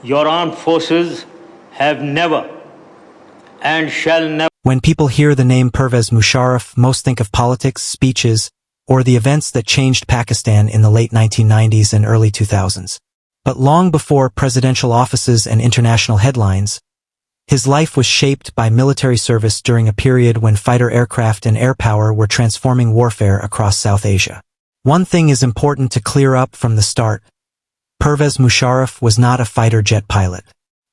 Your armed forces have never and shall never. When people hear the name Pervez Musharraf, most think of politics, speeches, or the events that changed Pakistan in the late 1990s and early 2000s. But long before presidential offices and international headlines, his life was shaped by military service during a period when fighter aircraft and air power were transforming warfare across South Asia. One thing is important to clear up from the start. Pervez Musharraf was not a fighter jet pilot.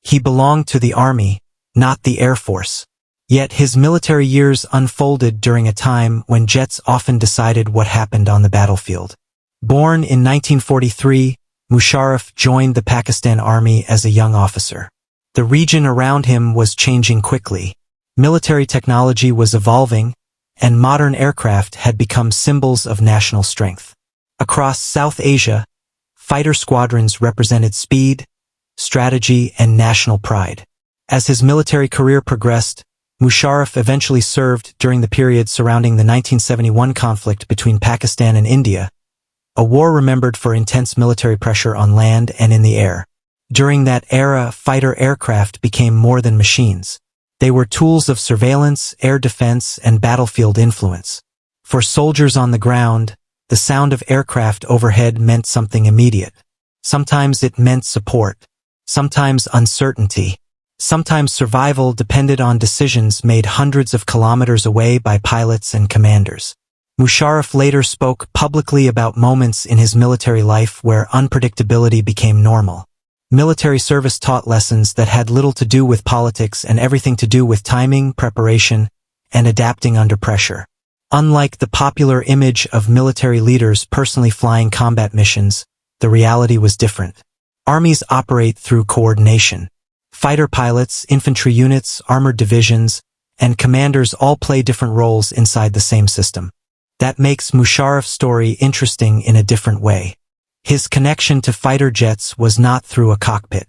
He belonged to the army, not the Air Force. Yet his military years unfolded during a time when jets often decided what happened on the battlefield. Born in 1943, Musharraf joined the Pakistan Army as a young officer. The region around him was changing quickly. Military technology was evolving, and modern aircraft had become symbols of national strength. Across South Asia, fighter squadrons represented speed, strategy, and national pride. As his military career progressed, Musharraf eventually served during the period surrounding the 1971 conflict between Pakistan and India, a war remembered for intense military pressure on land and in the air. During that era, fighter aircraft became more than machines. They were tools of surveillance, air defense, and battlefield influence. For soldiers on the ground, the sound of aircraft overhead meant something immediate. Sometimes it meant support. Sometimes uncertainty. Sometimes survival depended on decisions made hundreds of kilometers away by pilots and commanders. Musharraf later spoke publicly about moments in his military life where unpredictability became normal. Military service taught lessons that had little to do with politics and everything to do with timing, preparation, and adapting under pressure. Unlike the popular image of military leaders personally flying combat missions, the reality was different. Armies operate through coordination. Fighter pilots, infantry units, armored divisions, and commanders all play different roles inside the same system. That makes Musharraf's story interesting in a different way. His connection to fighter jets was not through a cockpit.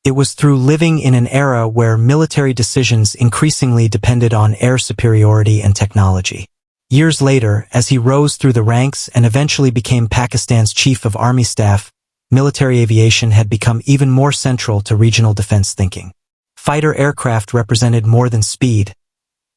It was through living in an era where military decisions increasingly depended on air superiority and technology. Years later, as he rose through the ranks and eventually became Pakistan's Chief of Army Staff, military aviation had become even more central to regional defense thinking. Fighter aircraft represented more than speed.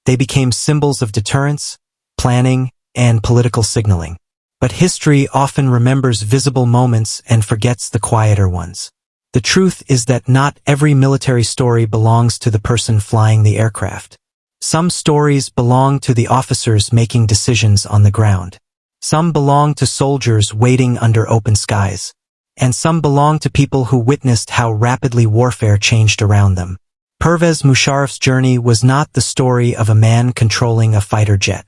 They became symbols of deterrence, planning, and political signaling. But history often remembers visible moments and forgets the quieter ones. The truth is that not every military story belongs to the person flying the aircraft. Some stories belong to the officers making decisions on the ground. Some belong to soldiers waiting under open skies. And some belong to people who witnessed how rapidly warfare changed around them. Pervez Musharraf's journey was not the story of a man controlling a fighter jet.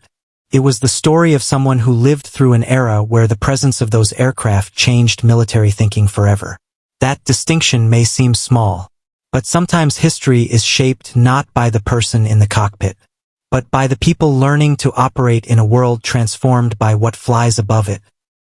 It was the story of someone who lived through an era where the presence of those aircraft changed military thinking forever. That distinction may seem small, but sometimes history is shaped not by the person in the cockpit, but by the people learning to operate in a world transformed by what flies above it.